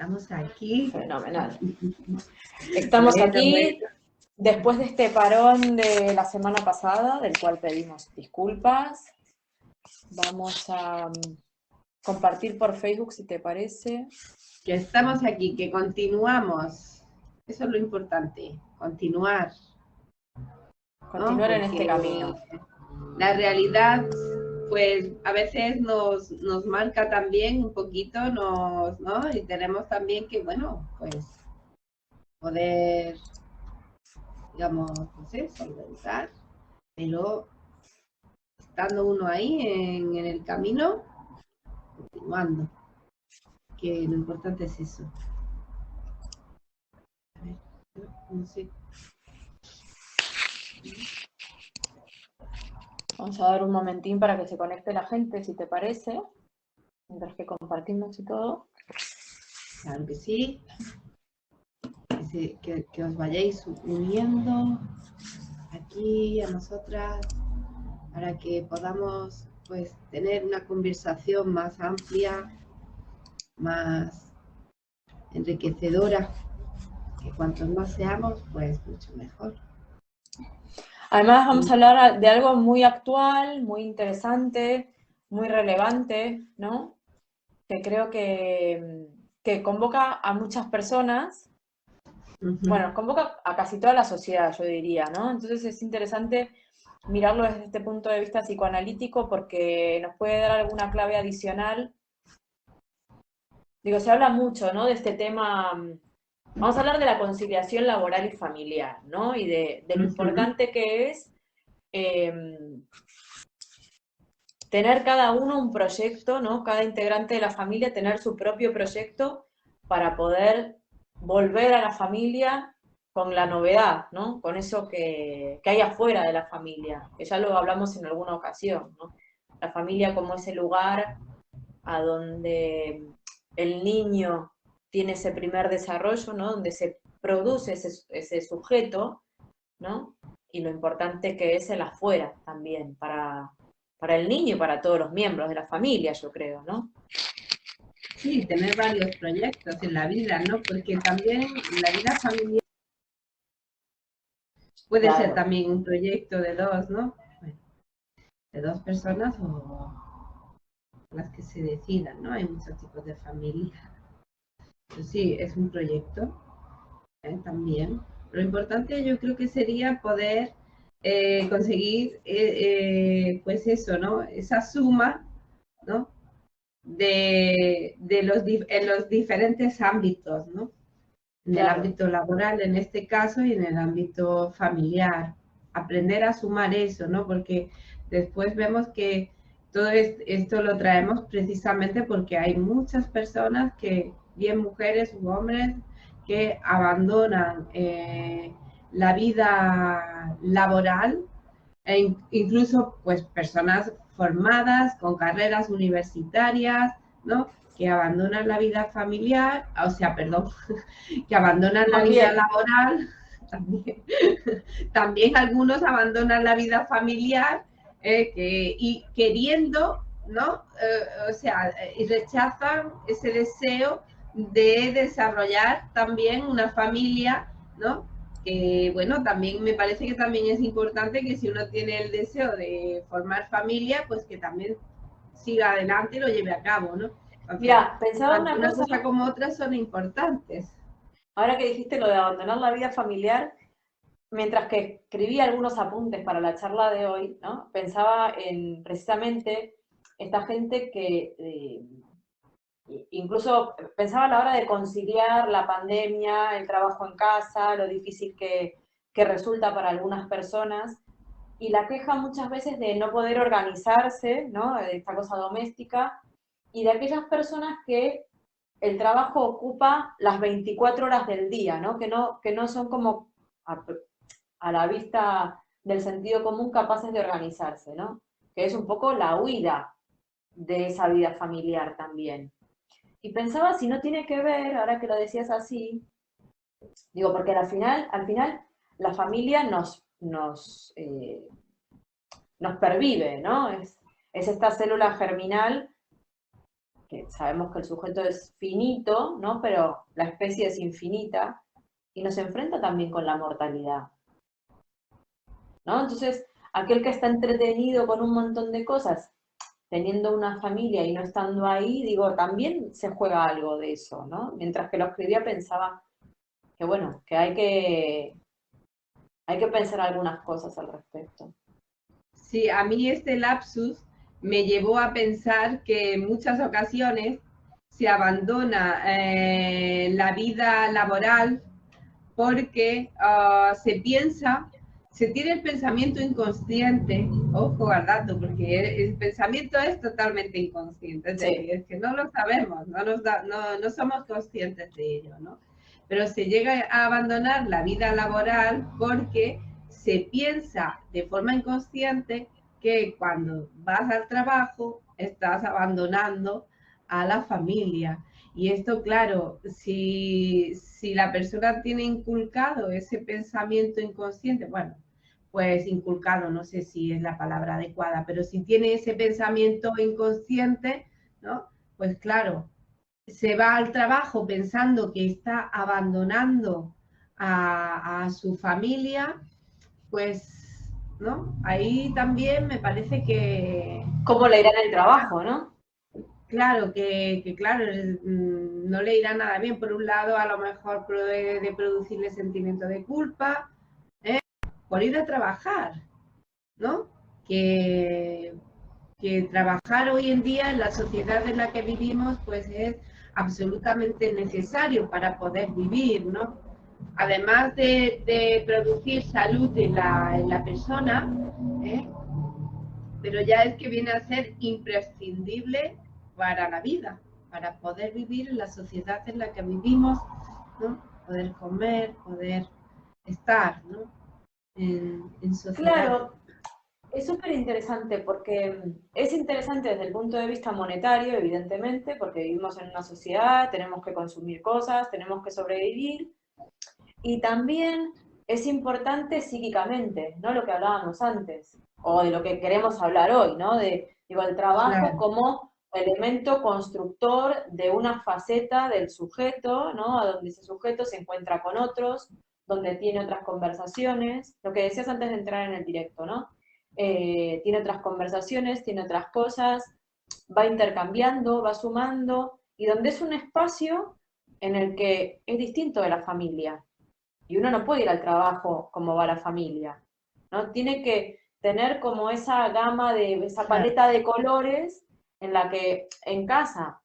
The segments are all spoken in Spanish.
Estamos aquí. Fenomenal. Estamos aquí después de este parón de la semana pasada, del cual pedimos disculpas. Vamos a compartir por Facebook, si te parece. Que estamos aquí, que continuamos. Eso es lo importante, continuar. Continuar, ¿no?, en Porque este camino. La realidad, pues, a veces nos marca también un poquito, ¿no? Y tenemos también que, bueno, pues, poder, digamos, no sé, solventar, pero estando uno ahí en el camino, continuando. Que lo importante es eso. A ver, no sé. Vamos a dar un momentín para que se conecte la gente, si te parece, mientras que compartimos y todo. Claro que sí. Que os vayáis uniendo aquí a nosotras para que podamos, pues, tener una conversación más amplia, más enriquecedora, que cuantos más seamos, pues mucho mejor. Además vamos a hablar de algo muy actual, muy interesante, muy relevante, ¿no? Que creo que convoca a muchas personas, bueno, convoca a casi toda la sociedad, yo diría, ¿no? Entonces es interesante mirarlo desde este punto de vista psicoanalítico porque nos puede dar alguna clave adicional. Digo, se habla mucho, ¿no?, de este tema. Vamos a hablar de la conciliación laboral y familiar, ¿no? Y de lo importante que es tener cada uno un proyecto, ¿no? Cada integrante de la familia tener su propio proyecto para poder volver a la familia con la novedad, ¿no? Con eso que hay afuera de la familia, que ya lo hablamos en alguna ocasión, ¿no? La familia como ese lugar a donde el niño tiene ese primer desarrollo, ¿no? Donde se produce ese sujeto, ¿no? Y lo importante que es el afuera también, para el niño y para todos los miembros de la familia, yo creo, ¿no? Sí, tener varios proyectos en la vida, ¿no? Porque también la vida familiar puede Claro. ser también un proyecto de dos, ¿no? Bueno, de dos personas o las que se decidan, ¿no? Hay muchos tipos de familia. Pero sí, es un proyecto también. Lo importante yo creo que sería poder conseguir, pues eso, ¿no? Esa suma, ¿no? En los diferentes ámbitos, ¿no? En el ámbito laboral, en este caso, y en el ámbito familiar. Aprender a sumar eso, ¿no? Porque después vemos que todo esto lo traemos precisamente porque hay muchas personas que, bien mujeres u hombres, que abandonan la vida laboral e incluso pues personas formadas con carreras universitarias, ¿no? Que abandonan la vida familiar, o sea, perdón, que abandonan la vida laboral, también algunos abandonan la vida familiar y queriendo, ¿no? O sea, y rechazan ese deseo de desarrollar también una familia, ¿no? Que bueno, también me parece que también es importante que si uno tiene el deseo de formar familia, pues que también siga adelante y lo lleve a cabo, ¿no? Entonces, mira, pensaba tanto una cosa como otras son importantes. Ahora que dijiste lo de abandonar la vida familiar, mientras que escribía algunos apuntes para la charla de hoy, ¿no? Pensaba en precisamente esta gente que incluso pensaba a la hora de conciliar la pandemia, el trabajo en casa, lo difícil que resulta para algunas personas, y la queja muchas veces de no poder organizarse, ¿no? De esta cosa doméstica, y de aquellas personas que el trabajo ocupa las 24 horas del día, ¿no? Que no son como a la vista del sentido común capaces de organizarse, ¿no? Que es un poco la huida de esa vida familiar también. Y pensaba si no tiene que ver, ahora que lo decías así, digo, porque al final la familia nos pervive, ¿no? Es esta célula germinal que sabemos que el sujeto es finito, ¿no? Pero la especie es infinita y nos enfrenta también con la mortalidad, ¿no? Entonces, aquel que está entretenido con un montón de cosas, teniendo una familia y no estando ahí, digo, también se juega algo de eso, ¿no? Mientras que lo escribía pensaba que, bueno, que hay que pensar algunas cosas al respecto. Sí, a mí este lapsus me llevó a pensar que en muchas ocasiones se abandona la vida laboral porque se tiene el pensamiento inconsciente, ojo al dato, porque el pensamiento es totalmente inconsciente, es decir, Sí. es que no lo sabemos, no somos conscientes de ello, ¿no? Pero se llega a abandonar la vida laboral porque se piensa de forma inconsciente que cuando vas al trabajo estás abandonando a la familia. Y esto, claro, si la persona tiene inculcado ese pensamiento inconsciente, bueno, pues inculcado, no sé si es la palabra adecuada, pero si tiene ese pensamiento inconsciente, ¿no? Pues claro, se va al trabajo pensando que está abandonando a su familia, pues, ¿no? Ahí también me parece que... ¿Cómo le irá en el trabajo, no? Claro, claro, no le irá nada bien. Por un lado, a lo mejor puede de producirle sentimiento de culpa, ¿eh? Por ir a trabajar, ¿no? Que, que trabajar hoy en día en la sociedad en la que vivimos, pues es absolutamente necesario para poder vivir, ¿no? Además de producir salud en la persona, ¿eh? Pero ya es que viene a ser imprescindible para la vida, para poder vivir en la sociedad en la que vivimos, ¿no? Poder comer, poder estar, ¿no? En sociedad. Claro, es súper interesante porque es interesante desde el punto de vista monetario, evidentemente, porque vivimos en una sociedad, tenemos que consumir cosas, tenemos que sobrevivir, y también es importante psíquicamente, ¿no? Lo que hablábamos antes, o de lo que queremos hablar hoy, ¿no? De, digo, el trabajo Claro, como elemento constructor de una faceta del sujeto, ¿no? A donde ese sujeto se encuentra con otros, donde tiene otras conversaciones, lo que decías antes de entrar en el directo, ¿no? Tiene otras conversaciones, tiene otras cosas, va intercambiando, va sumando, y donde es un espacio en el que es distinto de la familia, y uno no puede ir al trabajo como va la familia, ¿no? Tiene que tener como esa gama esa claro, paleta de colores en la que en casa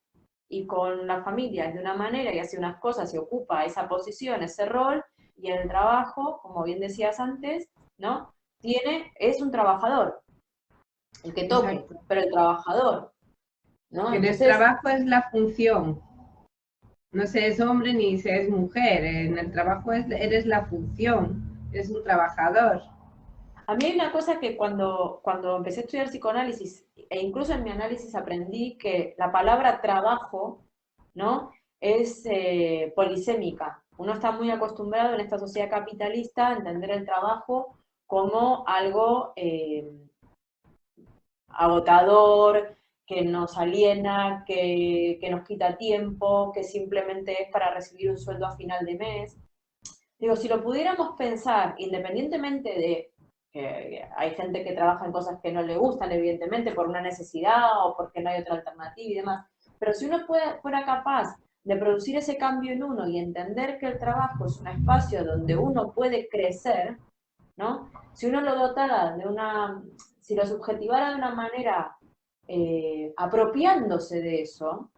y con la familia es de una manera y hace unas cosas y ocupa esa posición, ese rol, y en el trabajo, como bien decías antes, ¿no? Es un trabajador, el que toque, exacto. pero el trabajador, ¿no? Que en el Entonces, trabajo es la función, no se es hombre ni se es mujer, en el trabajo eres la función, eres un trabajador. a mí hay una cosa que cuando empecé a estudiar psicoanálisis, e incluso en mi análisis aprendí que la palabra trabajo, ¿no? Es polisémica. Uno está muy acostumbrado en esta sociedad capitalista a entender el trabajo como algo agotador, que nos aliena, que nos quita tiempo, que simplemente es para recibir un sueldo a final de mes. Digo, si lo pudiéramos pensar, independientemente de que hay gente que trabaja en cosas que no le gustan, evidentemente, por una necesidad o porque no hay otra alternativa y demás, pero si uno fuera capaz de producir ese cambio en uno y entender que el trabajo es un espacio donde uno puede crecer, ¿no? Si uno lo dotara de si lo subjetivara de una manera apropiándose de eso,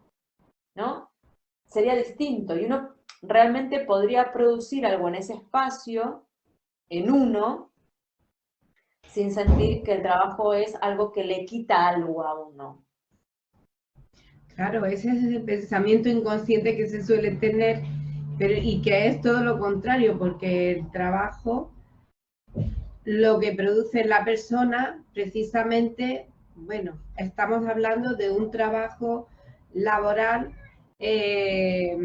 ¿no? Sería distinto y uno realmente podría producir algo en ese espacio, en uno, sin sentir que el trabajo es algo que le quita algo a uno. Claro, ese es el pensamiento inconsciente que se suele tener, pero, y que es todo lo contrario, porque el trabajo lo que produce en la persona, precisamente, bueno, estamos hablando de un trabajo laboral eh,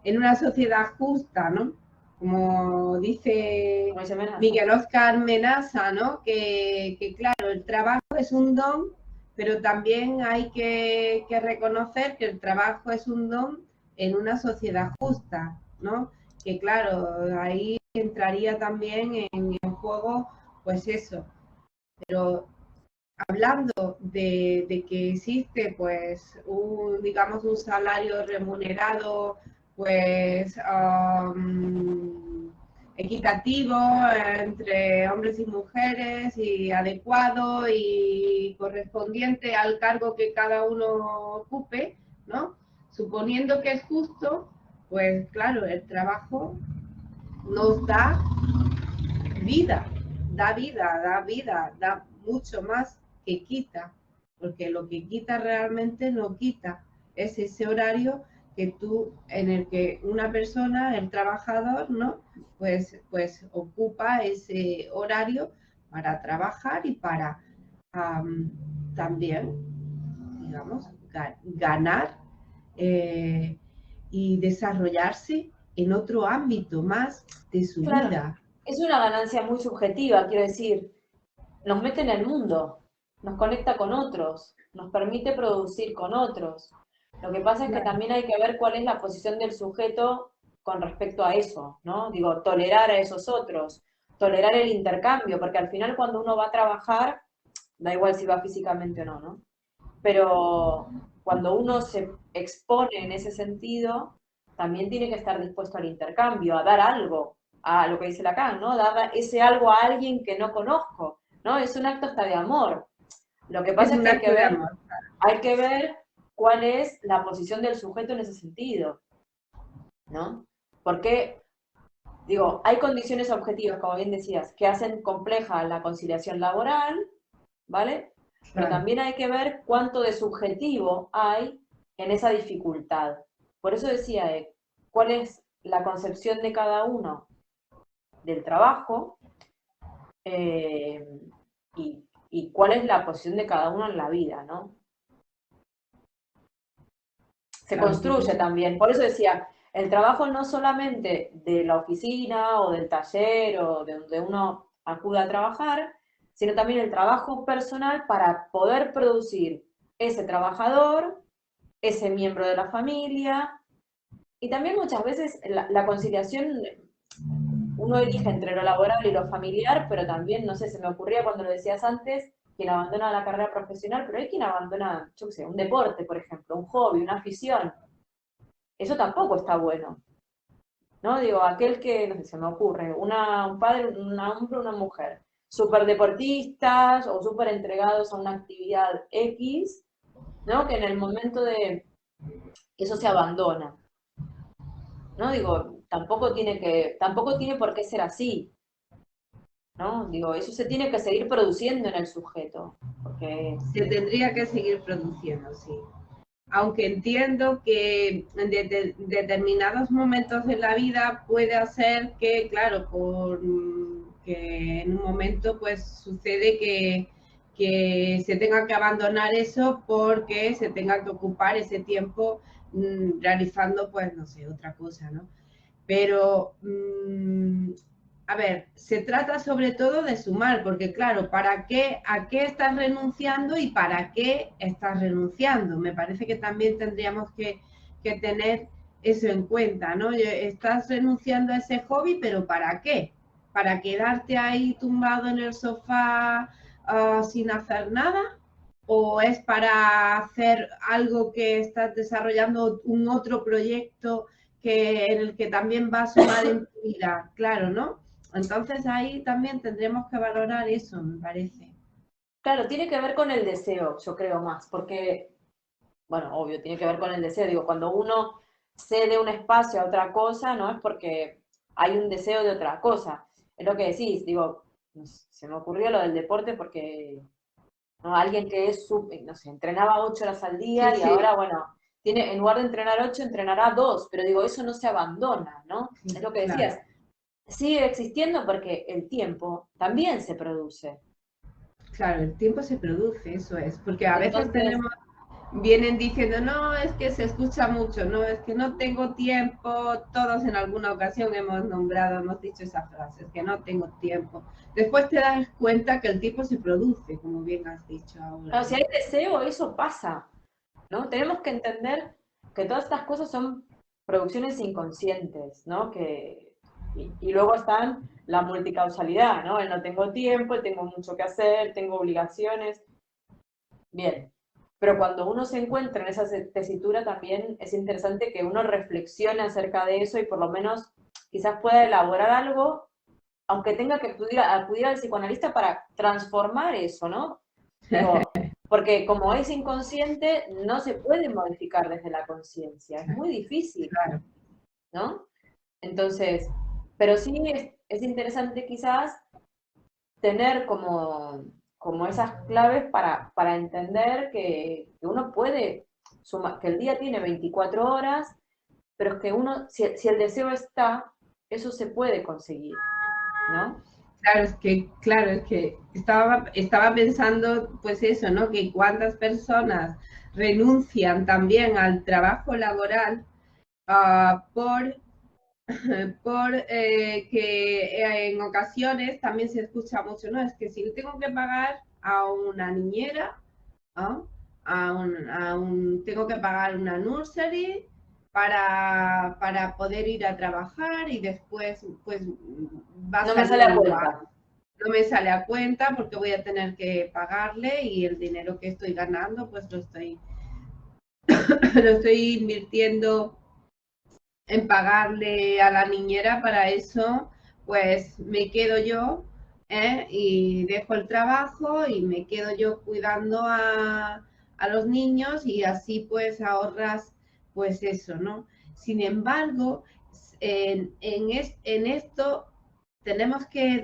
en una sociedad justa, ¿no? Como dice Como dice Menaza. Miguel Óscar Menaza, ¿no? Que claro, el trabajo es un don, pero también hay que reconocer que el trabajo es un don en una sociedad justa, ¿no? Que claro, ahí entraría también en juego, pues eso, pero hablando de que existe pues digamos un salario remunerado pues equitativo entre hombres y mujeres y adecuado y correspondiente al cargo que cada uno ocupe, ¿no? Suponiendo que es justo, pues claro, el trabajo nos da vida, da mucho más que quita, porque lo que quita realmente no quita, es ese horario que tú, en el que una persona, el trabajador, ¿no? Pues ocupa ese horario para trabajar y para también, digamos, ganar eh, y desarrollarse en otro ámbito más de su Claro, vida. es una ganancia muy subjetiva, quiero decir, nos mete en el mundo, nos conecta con otros, nos permite producir con otros. Lo que pasa es que Claro. también hay que ver cuál es la posición del sujeto con respecto a eso, ¿no? Digo, tolerar a esos otros, tolerar el intercambio, porque al final cuando uno va a trabajar, da igual si va físicamente o no, ¿no? Pero cuando uno se expone en ese sentido, también tiene que estar dispuesto al intercambio, a dar algo, a lo que dice Lacan, ¿no? Dar ese algo a alguien que no conozco, ¿no? Es un acto hasta de amor. Lo que Es pasa es un que acto de amor. hay que ver cuál es la posición del sujeto en ese sentido, ¿no? Porque, digo, hay condiciones objetivas, como bien decías, que hacen compleja la conciliación laboral, ¿vale? Pero Claro. también hay que ver cuánto de subjetivo hay en esa dificultad. Por eso decía, cuál es la concepción de cada uno del trabajo eh, y cuál es la posición de cada uno en la vida, ¿no? Se Claro, construye también. Por eso decía, el trabajo no solamente de la oficina o del taller o de donde uno acude a trabajar, sino también el trabajo personal para poder producir ese trabajador, ese miembro de la familia. Y también muchas veces la conciliación, uno elige entre lo laboral y lo familiar, pero también, no sé, se me ocurría cuando lo decías antes, quien abandona la carrera profesional, pero hay quien abandona, yo qué sé, un deporte, por ejemplo, un hobby, una afición. Eso tampoco está bueno, ¿no? Digo, aquel que, no sé, se me ocurre, un padre, un hombre, una mujer, súper deportistas o súper entregados a una actividad X, ¿no? Que en el momento de eso se abandona, ¿no? Digo, tampoco tiene por qué ser así, ¿no? Digo, eso se tiene que seguir produciendo en el sujeto, porque, Se tendría que seguir produciendo, sí. Aunque entiendo que en determinados momentos de la vida puede hacer que, claro, que en un momento pues sucede que se tenga que abandonar eso porque se tenga que ocupar ese tiempo realizando pues no sé, otra cosa, ¿no? Pero, a ver, se trata sobre todo de sumar, porque claro, ¿a qué estás renunciando y para qué estás renunciando? Me parece que también tendríamos que tener eso en cuenta, ¿no? Estás renunciando a ese hobby, pero ¿para qué? ¿Para quedarte ahí tumbado en el sofá sin hacer nada? ¿O es para hacer algo que estás desarrollando un otro proyecto en el que también va a sumar en tu vida? Claro, ¿no? Entonces ahí también tendremos que valorar eso, me parece. claro, tiene que ver con el deseo, yo creo más, porque, bueno, obvio, tiene que ver con el deseo, digo, cuando uno cede un espacio a otra cosa, no es porque hay un deseo de otra cosa, es lo que decís, digo, no sé, se me ocurrió lo del deporte porque ¿no? Alguien que es, no sé, entrenaba 8 horas al Sí, día y sí, ahora, bueno, en lugar de entrenar 8, entrenará 2, pero digo, eso no se abandona, ¿no? Es lo que claro, decías, sigue existiendo porque el tiempo también se produce. claro, el tiempo se produce, eso es, porque a veces Entonces, tenemos vienen diciendo, no, es que se escucha mucho, no, es que no tengo tiempo, todos en alguna ocasión hemos nombrado, hemos dicho esa frase, es que no tengo tiempo. Después te das cuenta que el tiempo se produce, como bien has dicho ahora, Claro, si ¿no? hay deseo, eso pasa, ¿no? Tenemos que entender que todas estas cosas son producciones inconscientes, ¿no? Y luego están la multicausalidad, ¿no? El no tengo tiempo, tengo mucho que hacer, tengo obligaciones. Bien. Pero cuando uno se encuentra en esa tesitura también es interesante que uno reflexione acerca de eso y por lo menos quizás pueda elaborar algo, aunque tenga que acudir al psicoanalista para transformar eso, ¿no? Digo, porque como es inconsciente, no se puede modificar desde la conciencia, es muy difícil, Claro. ¿no? Entonces, pero sí es interesante quizás tener como esas claves para entender que uno puede sumar, que el día tiene 24 horas, pero es que uno, si el deseo está, eso se puede conseguir, ¿no? Claro, es que estaba pensando, pues eso, ¿no? Que cuántas personas renuncian también al trabajo laboral por que en ocasiones también se escucha mucho, ¿no? Es que si tengo que pagar a una niñera, ¿no? Tengo que pagar una nursery para poder ir a trabajar y después pues va No me sale a saliendo, cuenta. no me sale a cuenta porque voy a tener que pagarle y el dinero que estoy ganando pues lo estoy invirtiendo en pagarle a la niñera. Para eso pues me quedo yo y dejo el trabajo y me quedo yo cuidando a los niños y así pues ahorras pues eso, ¿no? Sin embargo, en esto tenemos que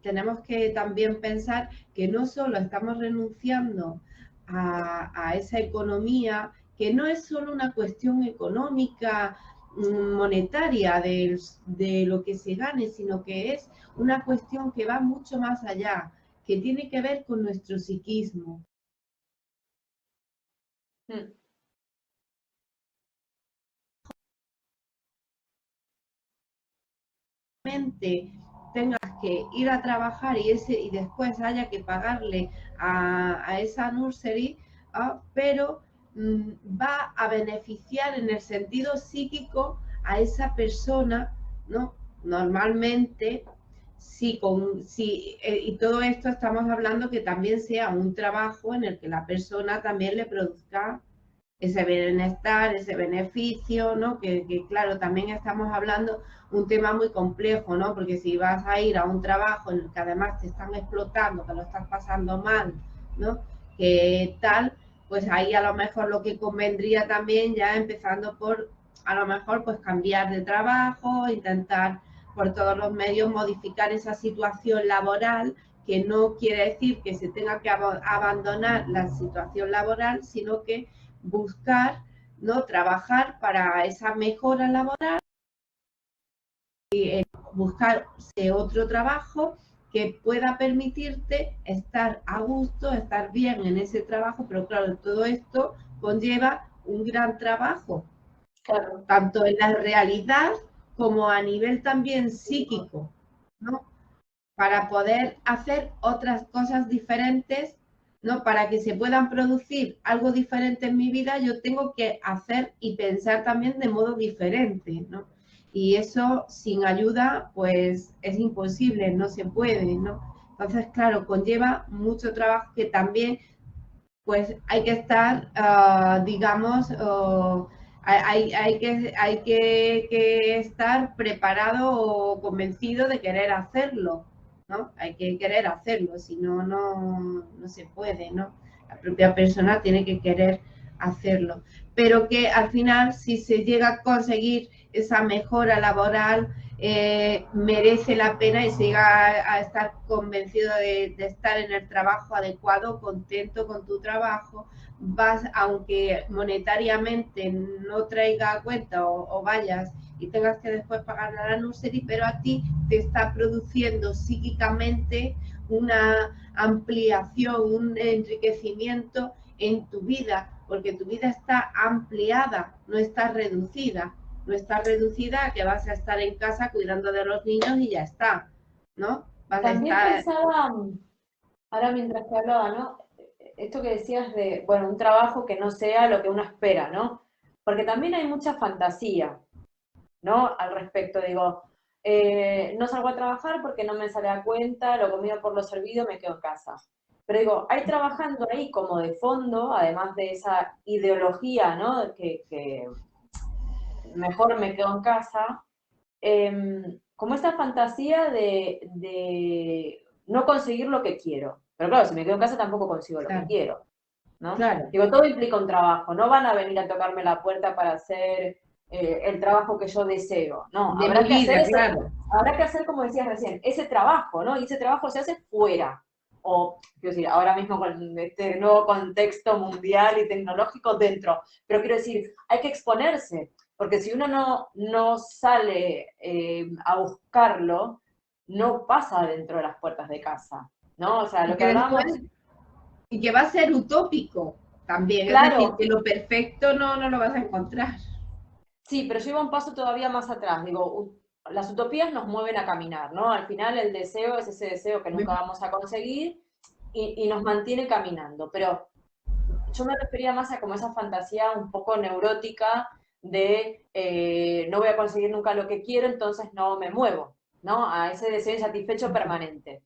tenemos que también pensar que no solo estamos renunciando a esa economía, que no es solo una cuestión económica, monetaria de lo que se gane, sino que es una cuestión que va mucho más allá, que tiene que ver con nuestro psiquismo. Mm. Tengas que ir a trabajar y después haya que pagarle a esa nursery, pero va a beneficiar en el sentido psíquico a esa persona, ¿no? Normalmente, y todo esto estamos hablando que también sea un trabajo en el que la persona también le produzca ese bienestar, ese beneficio, ¿no? Claro, también estamos hablando un tema muy complejo, ¿no? Porque si vas a ir a un trabajo en el que además te están explotando, que lo estás pasando mal, ¿no? Que tal, pues ahí a lo mejor lo que convendría también ya empezando por, a lo mejor pues cambiar de trabajo, intentar por todos los medios modificar esa situación laboral, que no quiere decir que se tenga que abandonar la situación laboral, sino que buscar, ¿no? Trabajar para esa mejora laboral, buscar otro trabajo que pueda permitirte estar a gusto, estar bien en ese trabajo, pero claro, todo esto conlleva un gran trabajo, Claro. tanto en la realidad como a nivel también psíquico, ¿no? Para poder hacer otras cosas diferentes, ¿no? Para que se puedan producir algo diferente en mi vida, yo tengo que hacer y pensar también de modo diferente, ¿no? Y eso sin ayuda, pues es imposible, no se puede, ¿no? Entonces, claro, conlleva mucho trabajo que también, pues hay que estar, digamos, que estar preparado o convencido de querer hacerlo, ¿no? Hay que querer hacerlo, si no, no se puede, ¿no? La propia persona tiene que querer hacerlo. Pero que al final, si se llega a conseguir esa mejora laboral, merece la pena y se llega a estar convencido de estar en el trabajo adecuado, contento con tu trabajo, vas, aunque monetariamente no traiga cuenta o vayas y tengas que después pagar a la nursery, pero a ti te está produciendo psíquicamente una ampliación, un enriquecimiento en tu vida, porque tu vida está ampliada, no está reducida. No está reducida a que vas a estar en casa cuidando de los niños y ya está, ¿no? Vas a También estar... pensaba, ahora mientras te hablaba, ¿no? Esto que decías de, bueno, un trabajo que no sea lo que uno espera, ¿no? Porque también hay mucha fantasía, ¿no? Al respecto, digo, no salgo a trabajar porque no me sale a cuenta, lo comido por lo servido, me quedo en casa. Pero digo, hay trabajando ahí como de fondo, además de esa ideología, ¿no? Que mejor me quedo en casa, como esta fantasía de no conseguir lo que quiero. Pero claro, si me quedo en casa tampoco consigo lo que Claro, quiero, ¿no? claro. Digo, todo implica un trabajo, no van a venir a tocarme la puerta para hacer el trabajo que yo deseo, no, De mi vida, claro. habrá que hacer, como decías recién, ese trabajo, ¿no? Y ese trabajo se hace fuera. O, quiero decir, ahora mismo con este nuevo contexto mundial y tecnológico dentro. Pero quiero decir, hay que exponerse, porque si uno no sale a buscarlo, no pasa dentro de las puertas de casa, ¿no? O sea, Y lo que que después, hablábamos, y que va a ser utópico también, es decir, claro, que lo perfecto no lo vas a encontrar. sí, pero yo iba un paso todavía más atrás. Digo, las utopías nos mueven a caminar, ¿no? Al final el deseo es ese deseo que nunca vamos a conseguir y nos mantiene caminando. Pero yo me refería más a como esa fantasía un poco neurótica de no voy a conseguir nunca lo que quiero, entonces no me muevo, ¿no? A ese deseo insatisfecho permanente.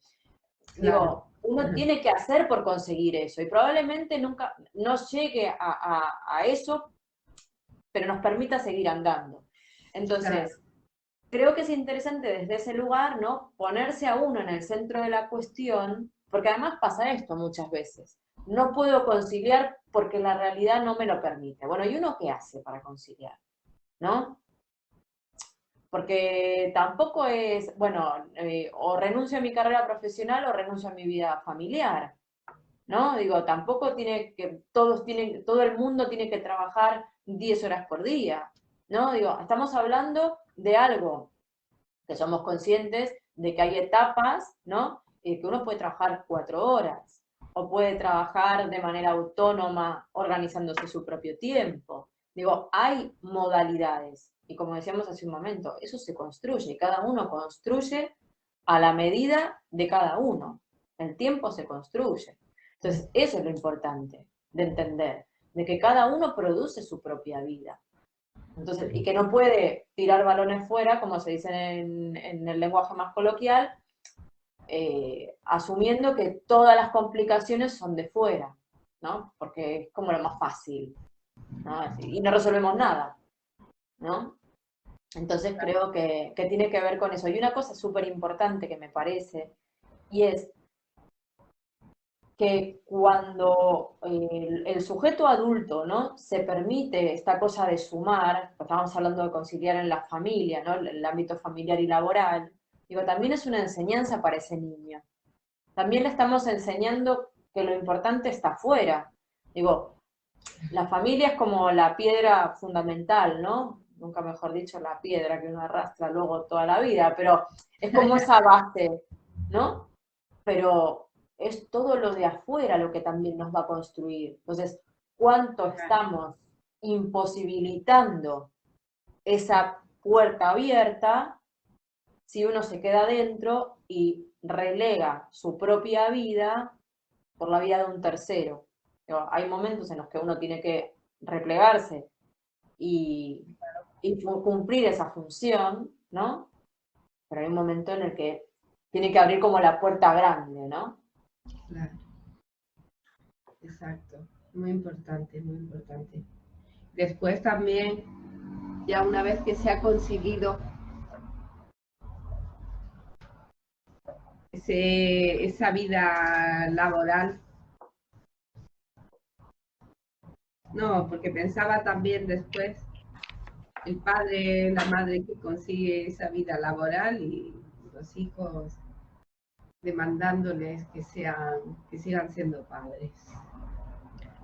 Claro. Digo, uno tiene que hacer por conseguir eso y probablemente nunca no llegue a eso, pero nos permita seguir andando. Claro. Entonces, creo que es interesante desde ese lugar, ¿no? Ponerse a uno en el centro de la cuestión, porque además pasa esto muchas veces. No puedo conciliar porque la realidad no me lo permite. Bueno, ¿y uno qué hace para conciliar? ¿No? Porque tampoco es, bueno, o renuncio a mi carrera profesional o renuncio a mi vida familiar, ¿no? Digo, tampoco tiene que, todo el mundo tiene que trabajar 10 horas por día, ¿no? Digo, estamos hablando de algo que somos conscientes de que hay etapas, ¿no? Que uno puede trabajar 4 horas o puede trabajar de manera autónoma organizándose su propio tiempo. Digo, hay modalidades y como decíamos hace un momento, eso se construye, cada uno construye a la medida de cada uno. El tiempo se construye. Entonces, eso es lo importante de entender, de que cada uno produce su propia vida. Entonces, y que no puede tirar balones fuera, como se dice en el lenguaje más coloquial, asumiendo que todas las complicaciones son de fuera, ¿no? Porque es como lo más fácil, ¿no? Y no resolvemos nada, ¿no? Entonces creo que tiene que ver con eso. Y una cosa súper importante que me parece, y es que cuando el sujeto adulto, ¿no? Se permite esta cosa de sumar, estábamos hablando de conciliar en la familia, ¿no? El ámbito familiar y laboral, digo, también es una enseñanza para ese niño. También le estamos enseñando que lo importante está afuera. Digo, la familia es como la piedra fundamental, ¿no? Nunca mejor dicho, la piedra que uno arrastra luego toda la vida, pero es como esa base, ¿no? Pero es todo lo de afuera lo que también nos va a construir. Entonces, ¿cuánto estamos imposibilitando esa puerta abierta si uno se queda dentro y relega su propia vida por la vida de un tercero? Hay momentos en los que uno tiene que replegarse y, y cumplir esa función, ¿no? Pero hay un momento en el que tiene que abrir como la puerta grande, ¿no? Claro, exacto. Muy importante, muy importante. Después también, ya una vez que se ha conseguido esa vida laboral, no, porque pensaba también después el padre, la madre que consigue esa vida laboral y los hijos demandándoles que sigan siendo padres.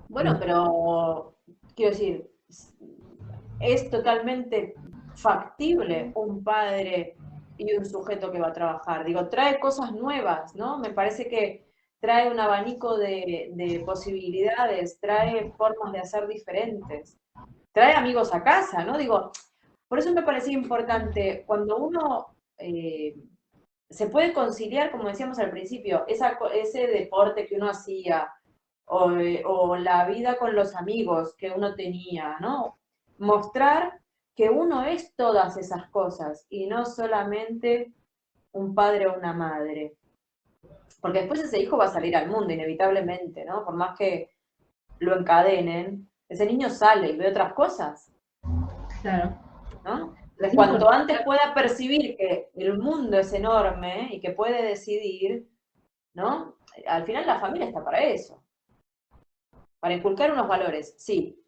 Bueno, pero quiero decir, es totalmente factible un padre y un sujeto que va a trabajar. Digo, trae cosas nuevas, ¿no? Me parece que trae un abanico de posibilidades, trae formas de hacer diferentes, trae amigos a casa, ¿no? Digo, por eso me parecía importante, cuando uno se puede conciliar, como decíamos al principio, ese deporte que uno hacía, o la vida con los amigos que uno tenía, ¿no? Mostrar que uno es todas esas cosas y no solamente un padre o una madre. Porque después ese hijo va a salir al mundo, inevitablemente, ¿no? Por más que lo encadenen, ese niño sale y ve otras cosas, Claro. ¿no? Es Cuanto importante. antes pueda percibir que el mundo es enorme y que puede decidir, ¿no? Al final la familia está para eso, para inculcar unos valores, sí,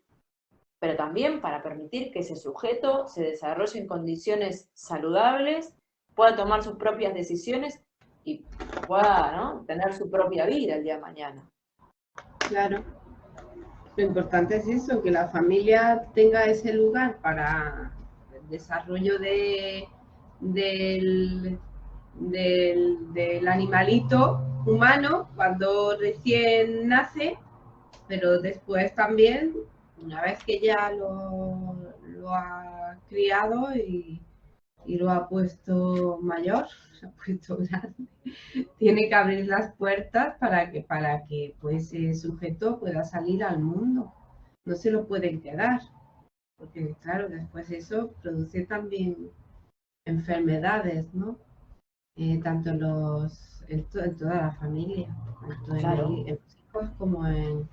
pero también para permitir que ese sujeto se desarrolle en condiciones saludables, pueda tomar sus propias decisiones y pueda, ¿no?, tener su propia vida el día de mañana. Claro. Lo importante es eso, que la familia tenga ese lugar para el desarrollo del animalito humano cuando recién nace, pero después también, una vez que ya lo ha criado y lo ha puesto mayor, lo ha puesto grande, tiene que abrir las puertas para que pues, ese sujeto pueda salir al mundo. No se lo pueden quedar, porque claro, después eso produce también enfermedades, ¿no? Tanto en toda la familia, tanto Claro. en los hijos como en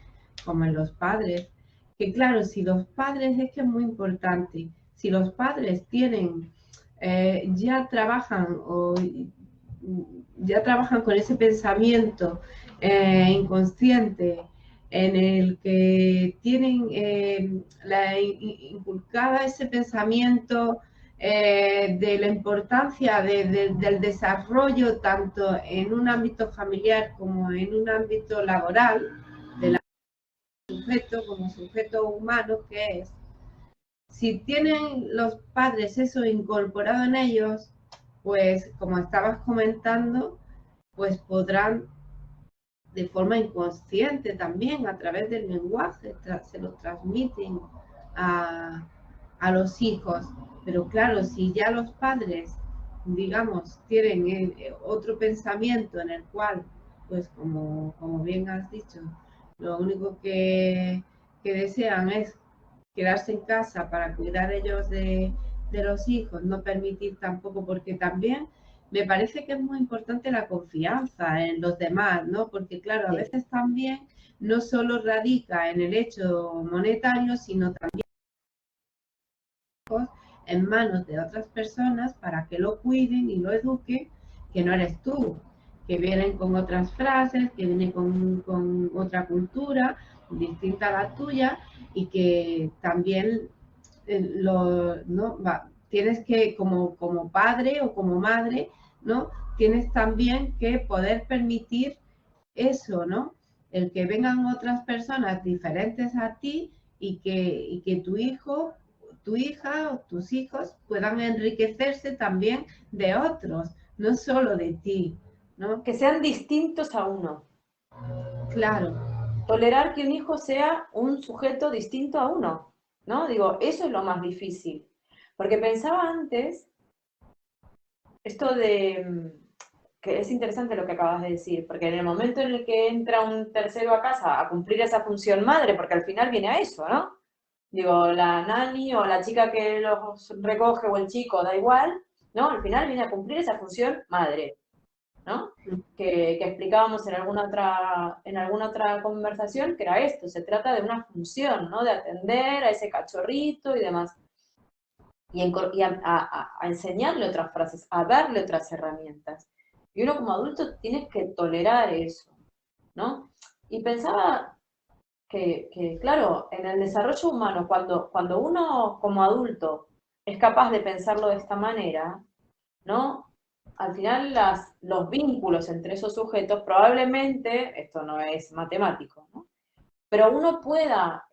los padres. Que claro, si los padres, es que es muy importante, si los padres tienen, ya trabajan con ese pensamiento inconsciente en el que tienen inculcada ese pensamiento de la importancia del desarrollo tanto en un ámbito familiar como en un ámbito laboral, del sujeto como sujeto humano que es. Si tienen los padres eso incorporado en ellos, pues como estabas comentando, pues podrán de forma inconsciente también a través del lenguaje, se lo transmiten a los hijos. Pero claro, si ya los padres, digamos, tienen otro pensamiento en el cual, pues como bien has dicho, lo único que desean es quedarse en casa para cuidar ellos de los hijos, no permitir tampoco, porque también me parece que es muy importante la confianza en los demás, ¿no? Porque claro, a Sí. veces también no solo radica en el hecho monetario, sino también en manos de otras personas para que lo cuiden y lo eduquen, que no eres tú, que vienen con otras frases, que vienen con otra cultura distinta a la tuya y que también ¿no? Tienes que, como padre o como madre, ¿no? Tienes también que poder permitir eso, ¿no? El que vengan otras personas diferentes a ti y que tu hijo, tu hija o tus hijos puedan enriquecerse también de otros, no solo de ti, ¿no? Que sean distintos a uno. Claro, Tolerar que un hijo sea un sujeto distinto a uno, ¿no? Digo, eso es lo más difícil. Porque pensaba antes, esto de, que es interesante lo que acabas de decir, porque en el momento en el que entra un tercero a casa a cumplir esa función madre, porque al final viene a eso, ¿no? Digo, la nani o la chica que los recoge o el chico, da igual, ¿no? Al final viene a cumplir esa función madre, ¿no? Que explicábamos en alguna otra conversación, que era esto, se trata de una función, ¿no? De atender a ese cachorrito y demás. Y a enseñarle otras frases, a darle otras herramientas. Y uno como adulto tiene que tolerar eso, ¿no? Y pensaba que claro, en el desarrollo humano, cuando uno como adulto es capaz de pensarlo de esta manera, ¿no? Al final los vínculos entre esos sujetos, probablemente, esto no es matemático, ¿no? Pero uno pueda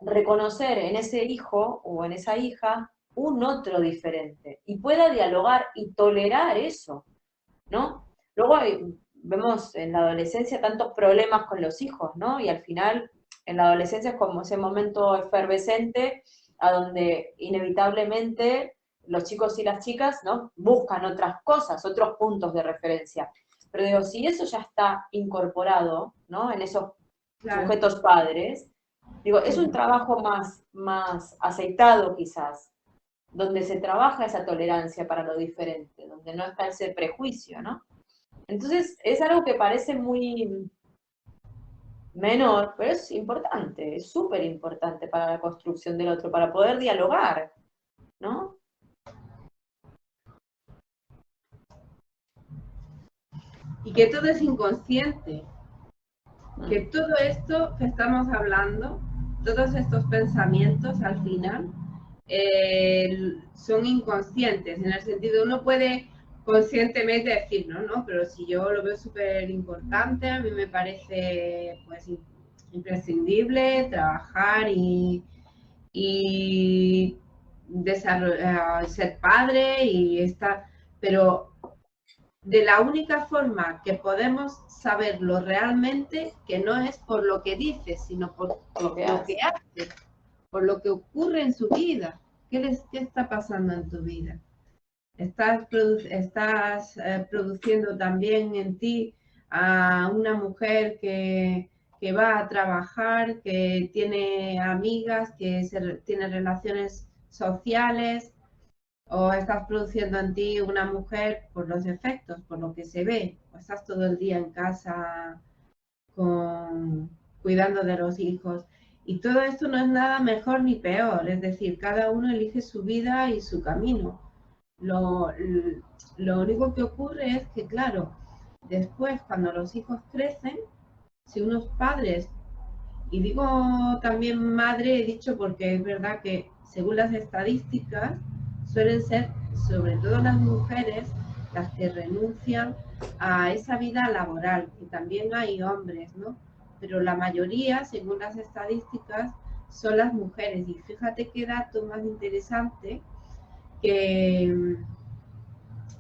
reconocer en ese hijo o en esa hija un otro diferente y pueda dialogar y tolerar eso, ¿no? Luego vemos en la adolescencia tantos problemas con los hijos, ¿no? Y al final, en la adolescencia es como ese momento efervescente a donde inevitablemente los chicos y las chicas, ¿no? Buscan otras cosas, otros puntos de referencia. Pero digo, si eso ya está incorporado, ¿no? En esos Claro, sujetos padres, digo, es un sí, trabajo más aceitado quizás, donde se trabaja esa tolerancia para lo diferente, donde no está ese prejuicio, ¿no? Entonces, es algo que parece muy menor, pero es importante, es súper importante para la construcción del otro, para poder dialogar, ¿no? y que todo es inconsciente, que Mm. todo esto que estamos hablando, todos estos pensamientos al final son inconscientes, en el sentido uno puede conscientemente decir, no, pero si yo lo veo súper importante, a mí me parece pues imprescindible trabajar y ser padre y estar, pero de la única forma que podemos saberlo realmente, que no es por lo que dice, sino por Lo que lo que hace. hace, por lo que ocurre en su vida. ¿Qué está pasando en tu vida? ¿Estás produciendo también en ti a una mujer que va a trabajar, que tiene amigas, tiene relaciones sociales? ¿O estás produciendo en ti una mujer por los efectos, por lo que se ve? ¿O estás todo el día en casa cuidando de los hijos? Y todo esto no es nada mejor ni peor, es decir, cada uno elige su vida y su camino. Lo, lo único que ocurre es que, claro, después cuando los hijos crecen, si unos padres, y digo también madre, he dicho porque es verdad que según las estadísticas suelen ser sobre todo las mujeres las que renuncian a esa vida laboral, y también hay hombres, ¿no? Pero la mayoría, según las estadísticas, son las mujeres. Y fíjate qué dato más interesante, que,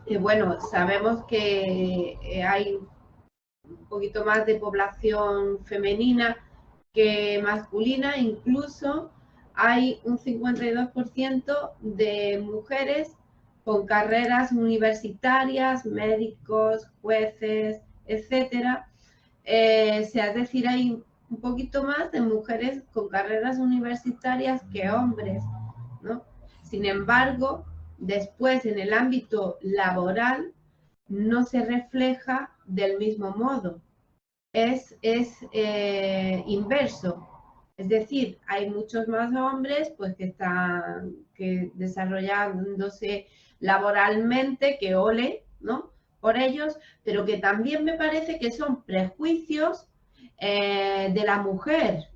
que bueno, sabemos que hay un poquito más de población femenina que masculina, incluso hay un 52% de mujeres con carreras universitarias, médicos, jueces, etcétera. Es decir, hay un poquito más de mujeres con carreras universitarias que hombres, ¿no? Sin embargo, después en el ámbito laboral no se refleja del mismo modo, es inverso. Es decir, hay muchos más hombres pues que están desarrollándose laboralmente, que ole, ¿no? Por ellos, pero que también me parece que son prejuicios de la mujer,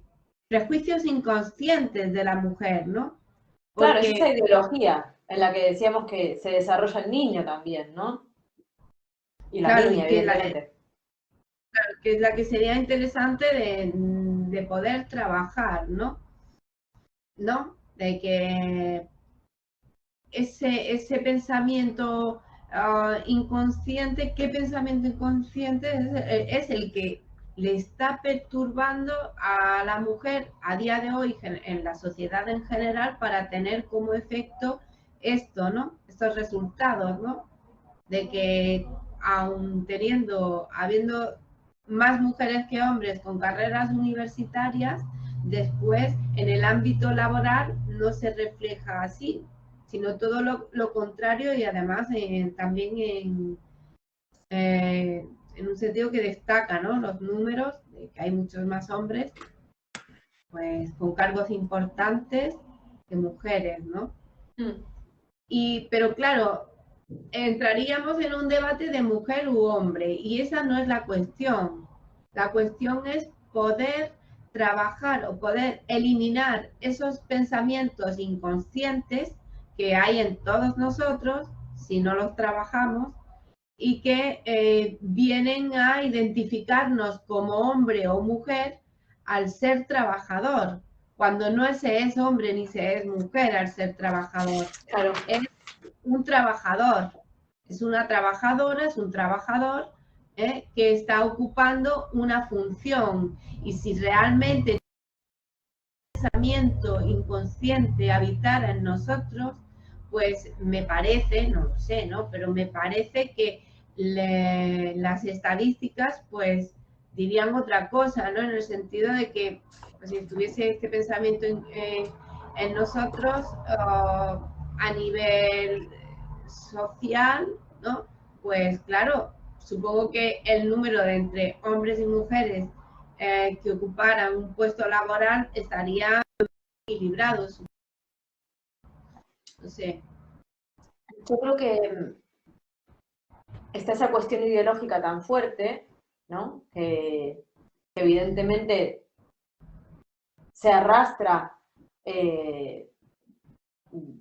prejuicios inconscientes de la mujer, ¿no? Claro, es esa Porque, ideología en la que decíamos que se desarrolla el niño también, ¿no? Y la claro, niña, evidentemente. que es la que sería interesante de poder trabajar, ¿no? ¿No? De que ese pensamiento inconsciente, ¿qué pensamiento inconsciente es el que le está perturbando a la mujer a día de hoy en la sociedad en general para tener como efecto esto, ¿no? Estos resultados, ¿no? De que aun habiendo más mujeres que hombres con carreras universitarias, después en el ámbito laboral no se refleja así, sino todo lo contrario, y además también en un sentido que destaca, ¿no? Los números, de que hay muchos más hombres pues con cargos importantes que mujeres, ¿no? Mm. Pero claro, entraríamos en un debate de mujer u hombre, y esa no es la cuestión. La cuestión es poder trabajar o poder eliminar esos pensamientos inconscientes que hay en todos nosotros si no los trabajamos, y que vienen a identificarnos como hombre o mujer al ser trabajador, cuando no se es hombre ni se es mujer al ser trabajador. Claro. Es un trabajador, es una trabajadora, es un trabajador, que está ocupando una función. Y si realmente el pensamiento inconsciente habitara en nosotros, pues me parece, no lo sé, ¿no? Pero me parece que las estadísticas, pues, dirían otra cosa, ¿no? En el sentido de que, pues, si estuviese este pensamiento en nosotros, a nivel social, ¿no? Pues claro, supongo que el número de entre hombres y mujeres que ocuparan un puesto laboral estaría equilibrado. No sé. Yo creo que está esa cuestión ideológica tan fuerte, ¿no? Que evidentemente se arrastra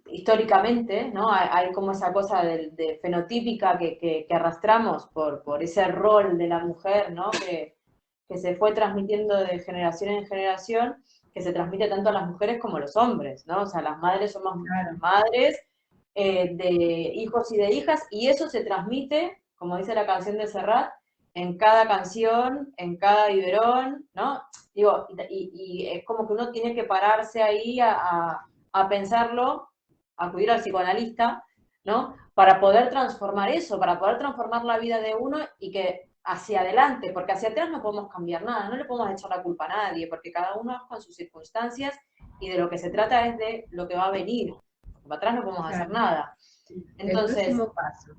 históricamente, ¿no? Hay como esa cosa de fenotípica que arrastramos por ese rol de la mujer, ¿no? Que se fue transmitiendo de generación en generación, que se transmite tanto a las mujeres como a los hombres, ¿no? O sea, las madres somos madres de hijos y de hijas, y eso se transmite, como dice la canción de Serrat, en cada canción, en cada biberón, ¿no? Digo, y es como que uno tiene que pararse ahí a pensarlo, acudir al psicoanalista, ¿no? Para poder transformar eso, para poder transformar la vida de uno y que hacia adelante, porque hacia atrás no podemos cambiar nada, no le podemos echar la culpa a nadie, porque cada uno es con sus circunstancias y de lo que se trata es de lo que va a venir. Para atrás no podemos hacer nada. Entonces, el próximo paso.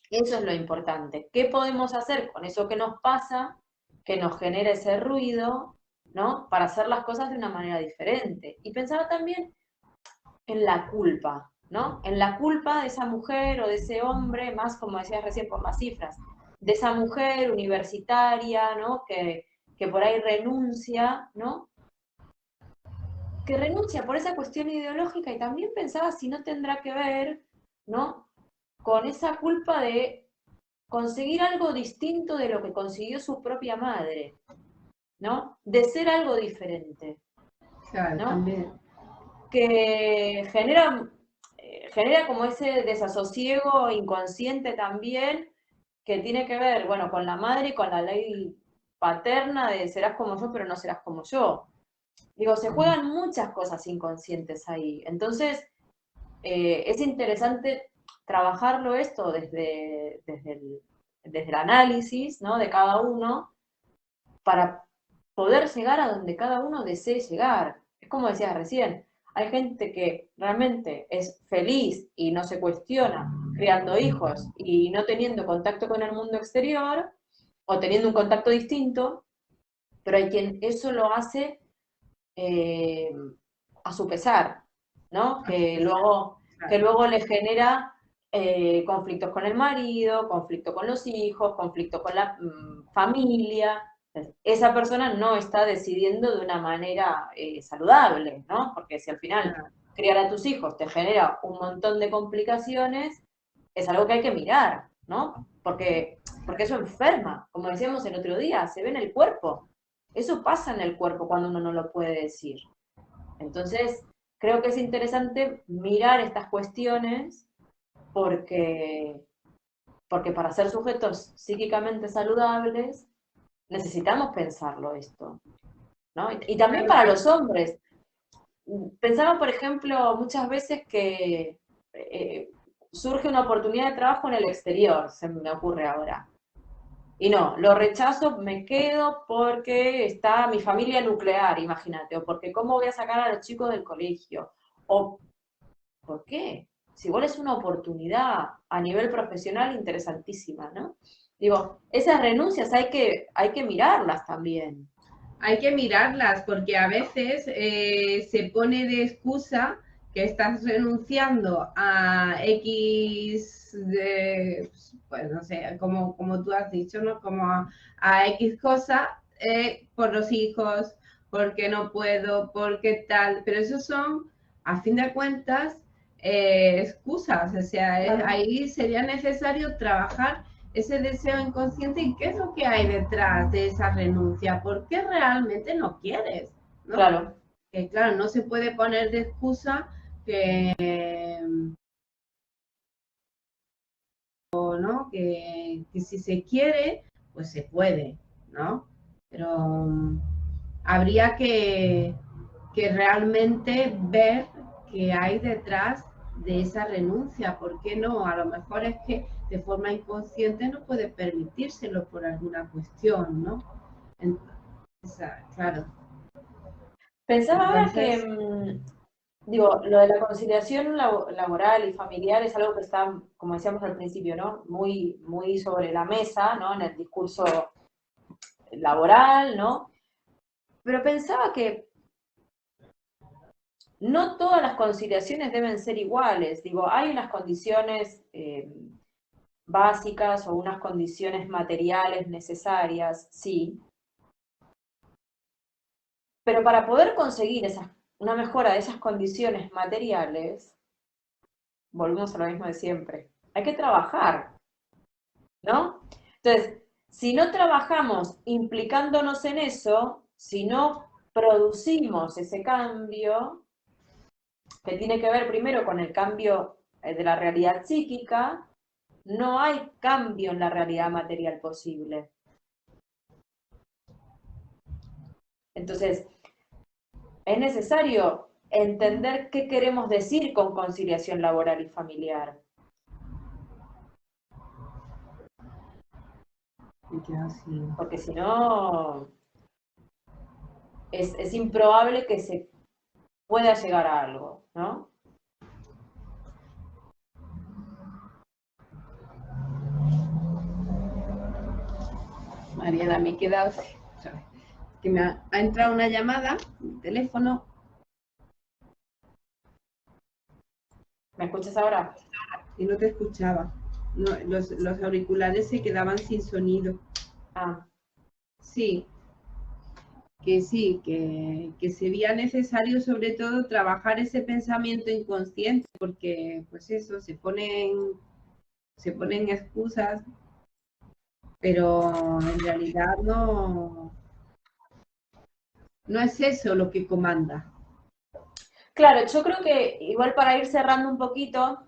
Eso es lo importante. ¿Qué podemos hacer con eso que nos pasa, que nos genera ese ruido, ¿no? Para hacer las cosas de una manera diferente. Y pensaba también en la culpa, ¿no? En la culpa de esa mujer o de ese hombre, más como decías recién por las cifras, de esa mujer universitaria, ¿no? Que por ahí renuncia, ¿no? Que renuncia por esa cuestión ideológica y también pensaba si no tendrá que ver, ¿no? Con esa culpa de conseguir algo distinto de lo que consiguió su propia madre, ¿no? De ser algo diferente, Claro, ¿no? también. Que genera como ese desasosiego inconsciente también, que tiene que ver, bueno, con la madre y con la ley paterna de serás como yo, pero no serás como yo. Digo, se juegan muchas cosas inconscientes ahí. Entonces, es interesante trabajarlo esto desde el análisis, ¿no? De cada uno para poder llegar a donde cada uno desee llegar. Es como decías recién, hay gente que realmente es feliz y no se cuestiona criando hijos y no teniendo contacto con el mundo exterior o teniendo un contacto distinto, pero hay quien eso lo hace eh, a su pesar, ¿no? Que luego le genera conflictos con el marido, conflicto con los hijos, conflicto con la familia. Esa persona no está decidiendo de una manera saludable, ¿no? Porque si al final criar a tus hijos te genera un montón de complicaciones, es algo que hay que mirar, ¿no? Porque eso enferma, como decíamos el otro día, se ve en el cuerpo. Eso pasa en el cuerpo cuando uno no lo puede decir. Entonces, creo que es interesante mirar estas cuestiones porque, porque para ser sujetos psíquicamente saludables necesitamos pensarlo esto, ¿no? Y también para los hombres. Pensaba, por ejemplo, muchas veces que surge una oportunidad de trabajo en el exterior, se me ocurre ahora. Y no, lo rechazo, me quedo porque está mi familia nuclear, imagínate, o porque cómo voy a sacar a los chicos del colegio, o ¿por qué? Si igual es una oportunidad a nivel profesional interesantísima, ¿no? Digo, esas renuncias hay que mirarlas también. Hay que mirarlas porque a veces se pone de excusa que estás renunciando a X, pues no sé, como tú has dicho, ¿no? Como a X cosa por los hijos, porque no puedo, porque tal, pero esos son, a fin de cuentas, excusas, o sea, ahí sería necesario trabajar ese deseo inconsciente y qué es lo que hay detrás de esa renuncia, por qué realmente no quieres, ¿no? Claro. Que claro, no se puede poner de excusa que, ¿no? Que si se quiere, pues se puede, ¿no? Pero habría que realmente ver qué hay detrás de esa renuncia. ¿Por qué no? A lo mejor es que de forma inconsciente no puede permitírselo por alguna cuestión, ¿no? Claro. Pensaba ahora que, Entonces, digo, lo de la conciliación laboral y familiar es algo que está, como decíamos al principio, ¿no? Muy, muy sobre la mesa, ¿no? En el discurso laboral, ¿no? Pero pensaba que no todas las conciliaciones deben ser iguales. Digo, hay unas condiciones básicas o unas condiciones materiales necesarias, sí, pero para poder conseguir una mejora de esas condiciones materiales, volvemos a lo mismo de siempre. Hay que trabajar, ¿no? Entonces, si no trabajamos implicándonos en eso, si no producimos ese cambio, que tiene que ver primero con el cambio de la realidad psíquica, no hay cambio en la realidad material posible. Entonces, es necesario entender qué queremos decir con conciliación laboral y familiar. Porque si no, es improbable que se pueda llegar a algo, ¿no? Mariana, me he quedado, que me ha entrado una llamada, mi teléfono. ¿Me escuchas ahora? Y no te escuchaba. No, los auriculares se quedaban sin sonido. Ah. Sí, que sería necesario sobre todo trabajar ese pensamiento inconsciente, porque pues eso, se ponen excusas, pero en realidad no es eso lo que comanda. Claro, yo creo que igual para ir cerrando un poquito,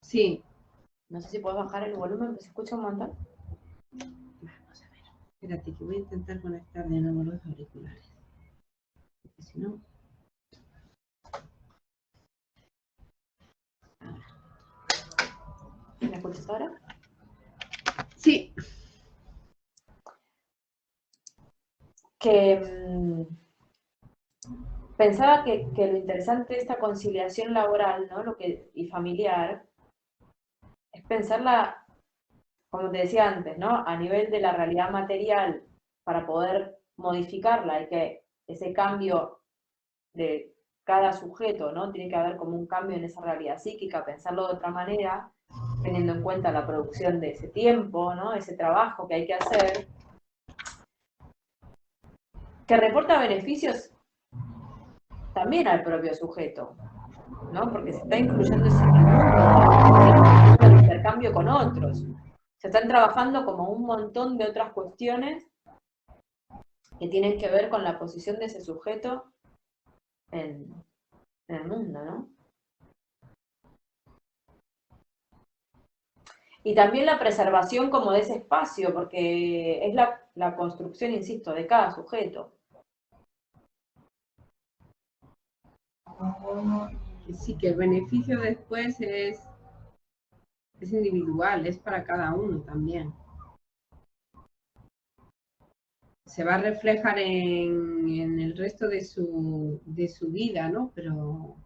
Sí. no sé si puedes bajar el volumen, que se escucha un montón. Vamos a ver. Espérate que voy a intentar conectar de nuevo los auriculares. Porque si no. ¿Me escuchas ahora? Sí. Que pensaba que lo interesante de esta conciliación laboral, ¿no? Y familiar, es pensarla, como te decía antes, ¿no? A nivel de la realidad material, para poder modificarla, y que ese cambio de cada sujeto, ¿no? Tiene que haber como un cambio en esa realidad psíquica, pensarlo de otra manera, teniendo en cuenta la producción de ese tiempo, ¿no? Ese trabajo que hay que hacer, que reporta beneficios también al propio sujeto, ¿no? Porque se está incluyendo en el mundo, el intercambio con otros. Se están trabajando como un montón de otras cuestiones que tienen que ver con la posición de ese sujeto en el mundo, ¿no? Y también la preservación como de ese espacio, porque es la construcción, insisto, de cada sujeto. Sí, que el beneficio después es individual, es para cada uno también. Se va a reflejar en el resto de su vida, ¿no? Pero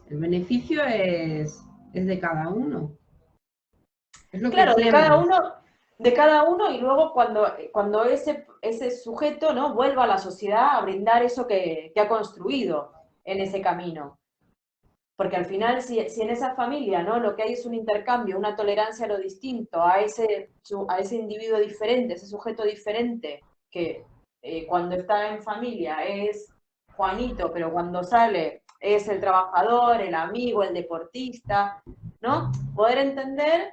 el beneficio es de cada uno. Es lo que Claro, siembras. de cada uno y luego cuando ese sujeto, ¿no? Vuelva a la sociedad a brindar eso que ha construido en ese camino. Porque al final, si en esa familia, ¿no? Lo que hay es un intercambio, una tolerancia a lo distinto, a ese individuo diferente, ese sujeto diferente, que cuando está en familia es Juanito, pero cuando sale es el trabajador, el amigo, el deportista, ¿no? Poder entender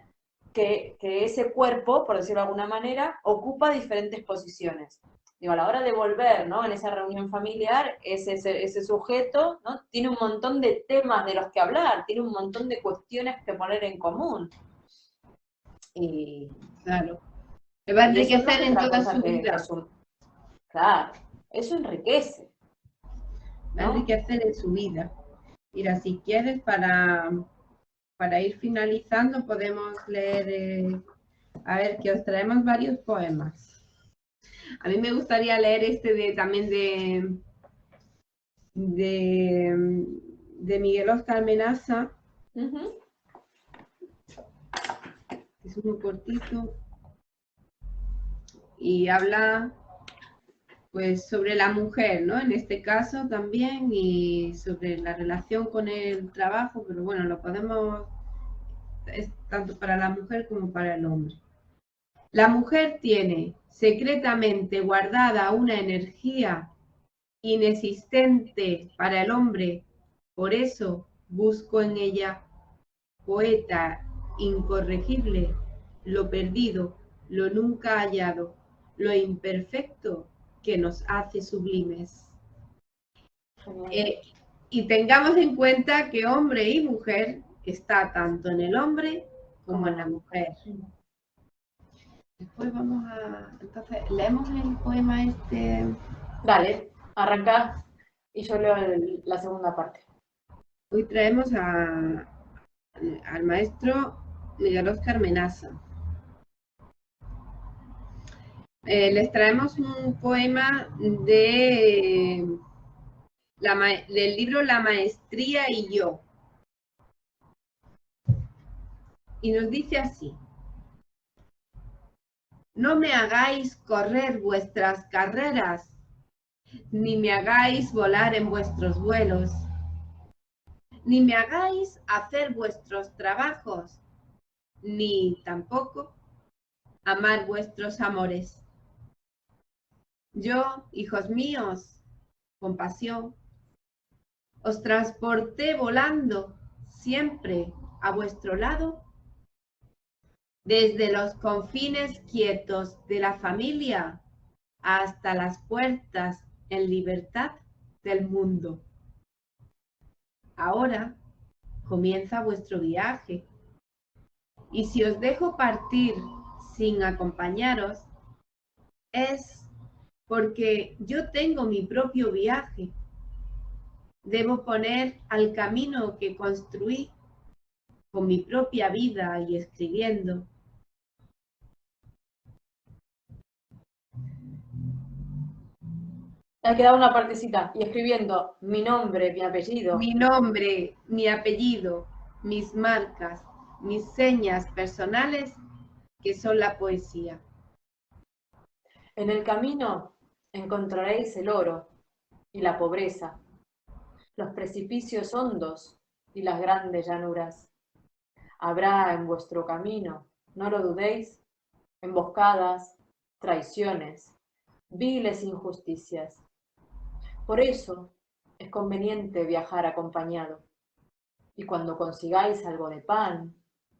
que ese cuerpo, por decirlo de alguna manera, ocupa diferentes posiciones. Digo, a la hora de volver, ¿no? En esa reunión familiar, ese sujeto, ¿no? Tiene un montón de temas de los que hablar, tiene un montón de cuestiones que poner en común. Y, Claro. Le va a y eso no es enriquecer en otra toda cosa su que vida. claro, eso enriquece, Va a ¿no? enriquecer en su vida. Mira, si quieres, para ir finalizando, podemos leer, a ver, que os traemos varios poemas. A mí me gustaría leer este también de Miguel Óscar Menaza, Ujú. que es uno cortito, y habla pues sobre la mujer, ¿no? En este caso también, y sobre la relación con el trabajo, pero bueno, lo podemos, es tanto para la mujer como para el hombre. La mujer tiene secretamente guardada una energía inexistente para el hombre, por eso busco en ella, poeta incorregible, lo perdido, lo nunca hallado, lo imperfecto que nos hace sublimes. Genial. Eh, y tengamos en cuenta que hombre y mujer está tanto en el hombre como Como en la no. mujer. Después vamos a, entonces, leemos el poema este. Dale, arranca y yo leo la segunda parte. Hoy traemos al maestro Miguel Óscar Menaza. Les traemos un poema del libro La Maestría y yo. Y nos dice así: no me hagáis correr vuestras carreras, ni me hagáis volar en vuestros vuelos, ni me hagáis hacer vuestros trabajos, ni tampoco amar vuestros amores. Yo, hijos míos, con pasión, os transporté volando siempre a vuestro lado, desde los confines quietos de la familia hasta las puertas en libertad del mundo. Ahora comienza vuestro viaje, y si os dejo partir sin acompañaros, es porque yo tengo mi propio viaje. Debo poner al camino que construí con mi propia vida y escribiendo. Ha quedado una partecita y escribiendo mi nombre, mi apellido. Mi nombre, mi apellido, mis marcas, mis señas personales, que son la poesía. En el camino encontraréis el oro y la pobreza, los precipicios hondos y las grandes llanuras. Habrá en vuestro camino, no lo dudéis, emboscadas, traiciones, viles injusticias. Por eso es conveniente viajar acompañado. Y cuando consigáis algo de pan,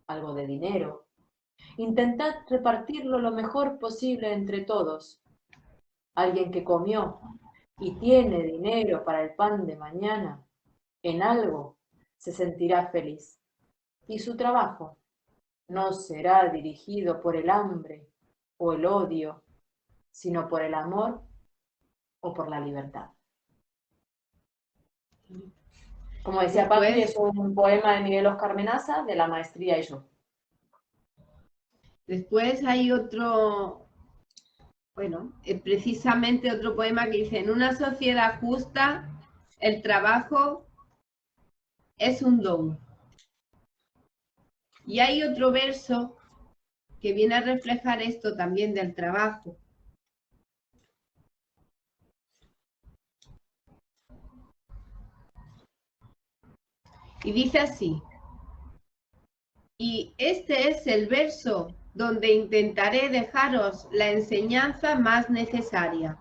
algo de dinero, intentad repartirlo lo mejor posible entre todos. Alguien que comió y tiene dinero para el pan de mañana, en algo se sentirá feliz. Y su trabajo no será dirigido por el hambre o el odio, sino por el amor o por la libertad. Como decía Patri, Después, es un poema de Miguel Óscar Menaza, de La Maestría y yo. después hay otro, bueno, precisamente otro poema que dice: en una sociedad justa, el trabajo es un don. Y hay otro verso que viene a reflejar esto también del trabajo. Y dice así: y este es el verso donde intentaré dejaros la enseñanza más necesaria.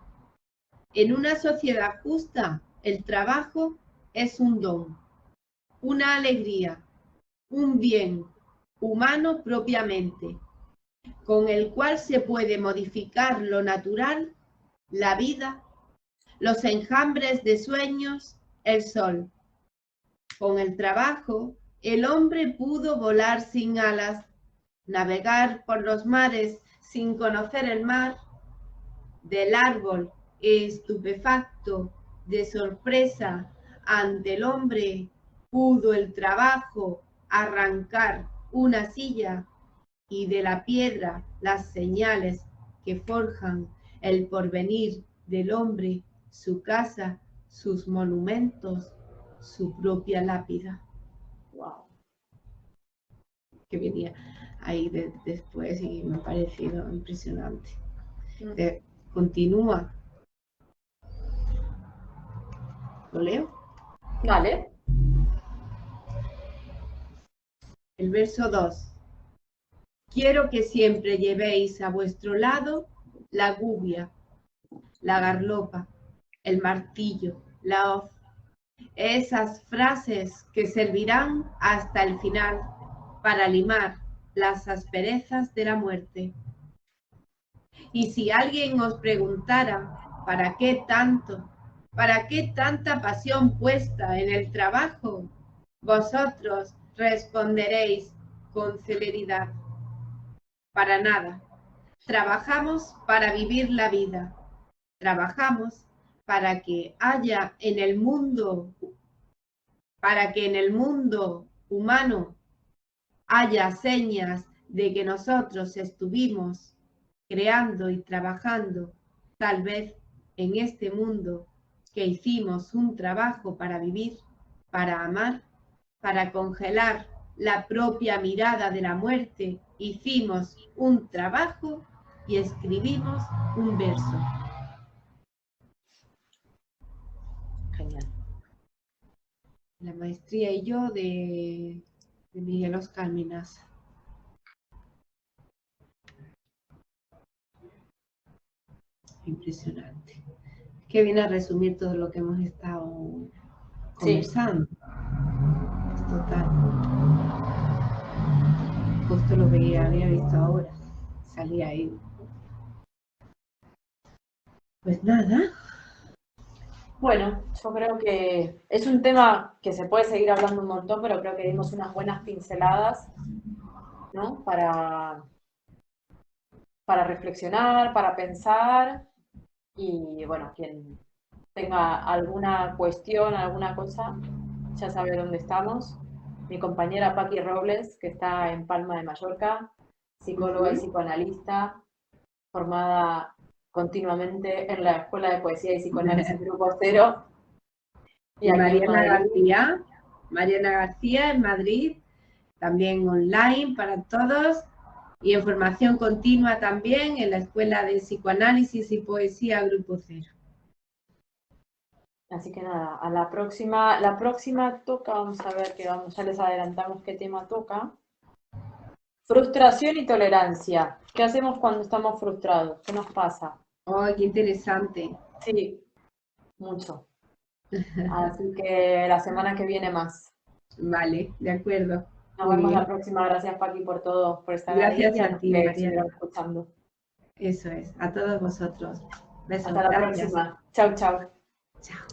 En una sociedad justa, el trabajo es un don, una alegría, un bien humano propiamente, con el cual se puede modificar lo natural, la vida, los enjambres de sueños, el sol. Con el trabajo, el hombre pudo volar sin alas, navegar por los mares sin conocer el mar, del árbol estupefacto de sorpresa ante el hombre, pudo el trabajo arrancar una silla, y de la piedra las señales que forjan el porvenir del hombre, su casa, sus monumentos, su propia lápida. Wow. Que venía ahí después y me ha parecido impresionante. Continúa. ¿Lo leo? Dale. El verso 2. Quiero que siempre llevéis a vuestro lado la gubia, la garlopa, el martillo, la hoz, esas frases que servirán hasta el final para limar las asperezas de la muerte. Y si alguien os preguntara, ¿para qué tanto? ¿Para qué tanta pasión puesta en el trabajo? Vosotros responderéis con celeridad. Para nada. Trabajamos para vivir la vida. Trabajamos para que haya en el mundo, para que en el mundo humano haya señas de que nosotros estuvimos creando y trabajando, tal vez en este mundo, que hicimos un trabajo para vivir, para amar, para congelar la propia mirada de la muerte, hicimos un trabajo y escribimos un verso. Genial. La maestría y yo de Miguel Oscar Minaza. Impresionante. Que viene a resumir todo lo que hemos estado conversando. Sí. Total. Justo lo había visto ahora. Salía ahí. Pues nada. Bueno, yo creo que es un tema que se puede seguir hablando un montón, pero creo que dimos unas buenas pinceladas, ¿no? Para reflexionar, para pensar, y bueno, quien tenga alguna cuestión, alguna cosa, ya sabe dónde estamos. Mi compañera Paqui Robles, que está en Palma de Mallorca, psicóloga y psicoanalista, formada continuamente en la Escuela de Poesía y Psicoanálisis Grupo Cero. Y Mariana García en Madrid, también online para todos, y en formación continua también en la Escuela de Psicoanálisis y Poesía Grupo Cero. Así que nada, a la próxima toca, vamos a ver que vamos, ya les adelantamos qué tema toca. Frustración y tolerancia. ¿Qué hacemos cuando estamos frustrados? ¿Qué nos pasa? ¡Oh, qué interesante! Sí, mucho. Así que la semana que viene más. Vale, de acuerdo. Nos vemos la próxima. Gracias, Paqui, por todo, por estar ahí. Gracias a ti, Mariana. Escuchando. Eso es, a todos vosotros. Besos. Hasta la próxima. Chau, chau. Chao.